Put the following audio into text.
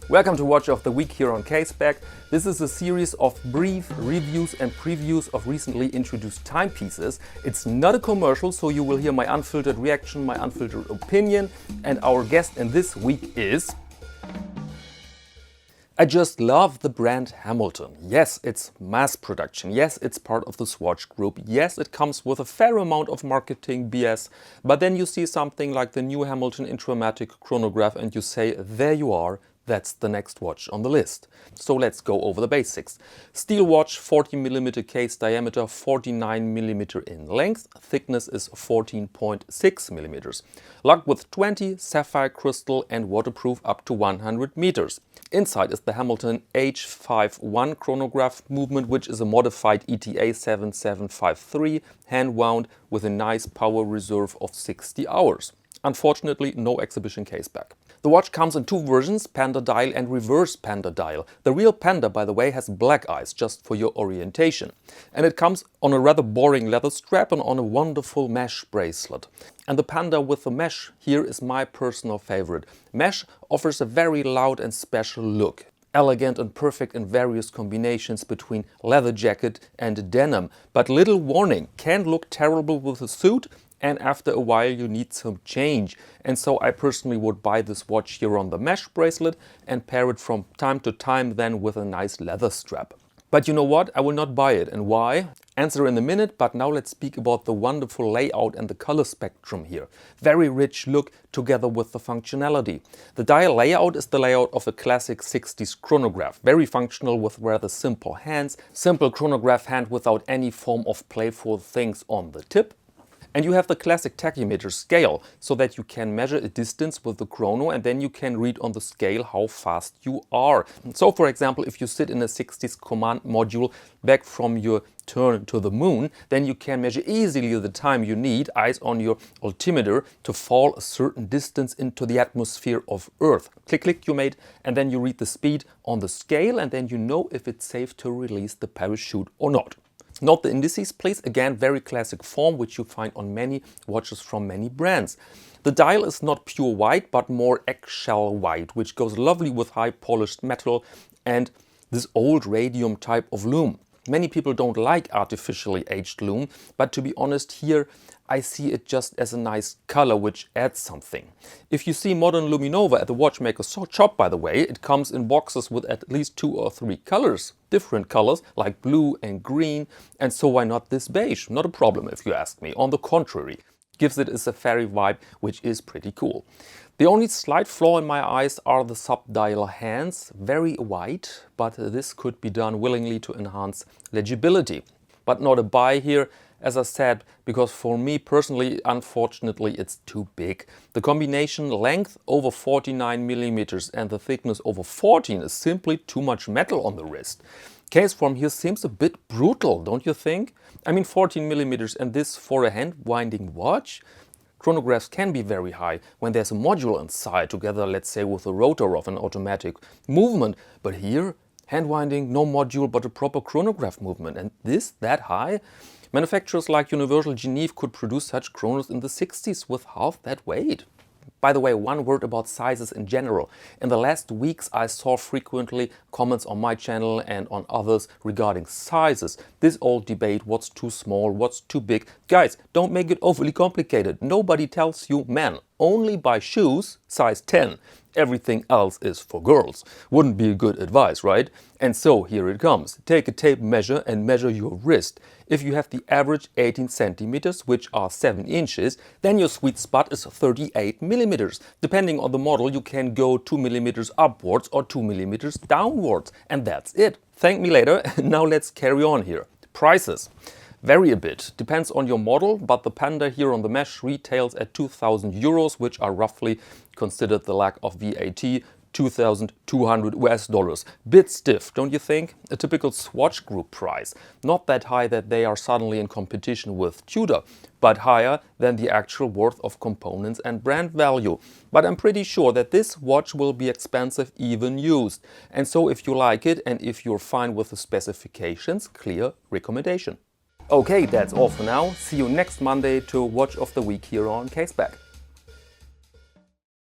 Welcome to Watch of the Week here on Caseback. This is a series of brief reviews and previews of recently introduced timepieces. It's not a commercial, so you will hear my unfiltered reaction, my unfiltered opinion, and our guest in this week is... I just love the brand Hamilton. Yes, it's mass production. Yes, it's part of the Swatch Group. Yes, it comes with a fair amount of marketing BS. But then you see something like the new Hamilton Intra-Matic Chronograph and you say, there you are. That's the next watch on the list. So let's go over the basics. Steel watch, 40mm case diameter, 49mm in length. Thickness is 14.6mm. Locked with 20 sapphire crystal and waterproof up to 100 meters. Inside is the Hamilton H51 chronograph movement, which is a modified ETA 7753, hand wound with a nice power reserve of 60 hours. Unfortunately, no exhibition case back. The watch comes in two versions, Panda Dial and reverse Panda Dial. The real Panda, by the way, has black eyes, just for your orientation. And it comes on a rather boring leather strap and on a wonderful mesh bracelet. And the Panda with the mesh here is my personal favorite. Mesh offers a very loud and special look. Elegant and perfect in various combinations between leather jacket and denim. But little warning, can look terrible with a suit, and after a while you need some change. And so I personally would buy this watch here on the mesh bracelet and pair it from time to time then with a nice leather strap. But you know what? I will not buy it. And why? Answer in a minute, but now let's speak about the wonderful layout and the color spectrum here. Very rich look together with the functionality. The dial layout is the layout of a classic 60s chronograph. Very functional with rather simple hands. Simple chronograph hand without any form of playful things on the tip. And you have the classic tachymeter scale, so that you can measure a distance with the chrono and then you can read on the scale how fast you are. So for example, if you sit in a 60s command module back from your turn to the moon, then you can measure easily the time you need, eyes on your altimeter, to fall a certain distance into the atmosphere of Earth. Click, click, you made, and then you read the speed on the scale and then you know if it's safe to release the parachute or not. Note the indices, please. Again, very classic form, which you find on many watches from many brands. The dial is not pure white, but more eggshell white, which goes lovely with high polished metal and this old radium type of lume. Many people don't like artificially aged lume, but to be honest here, I see it just as a nice color which adds something. If you see modern Luminova at the watchmaker's shop, by the way, it comes in boxes with at least 2 or 3 colors. Different colors like blue and green, and so why not this beige? Not a problem if you ask me. On the contrary, gives it a safari vibe, which is pretty cool. The only slight flaw in my eyes are the sub-dial hands, very white, but this could be done willingly to enhance legibility. But not a buy here, as I said, because for me personally, unfortunately, it's too big. The combination length over 49mm and the thickness over 14 is simply too much metal on the wrist. Case from here seems a bit brutal, don't you think? I mean 14mm and this for a hand-winding watch? Chronographs can be very high when there's a module inside, together let's say with a rotor of an automatic movement. But here, hand-winding, no module but a proper chronograph movement. And this that high? Manufacturers like Universal Genève could produce such chronos in the 60s with half that weight. By the way, one word about sizes in general. In the last weeks I saw frequently comments on my channel and on others regarding sizes. This old debate, what's too small, what's too big. Guys, don't make it overly complicated. Nobody tells you, man, only buy shoes size 10. Everything else is for girls. Wouldn't be good advice, right? And so here it comes. Take a tape measure and measure your wrist. If you have the average 18 centimeters, which are 7 inches, then your sweet spot is 38mm. Depending on the model, you can go 2mm upwards or 2mm downwards. And that's it. Thank me later. Now let's carry on here. Prices. Vary a bit, depends on your model, but the Panda here on the mesh retails at 2,000 euros, which are roughly, considered the lack of VAT, 2,200 US dollars. Bit stiff, don't you think? A typical Swatch Group price. Not that high that they are suddenly in competition with Tudor, but higher than the actual worth of components and brand value. But I'm pretty sure that this watch will be expensive even used. And so if you like it and if you're fine with the specifications, clear recommendation. Okay, that's all for now. See you next Monday to Watch of the Week here on Caseback.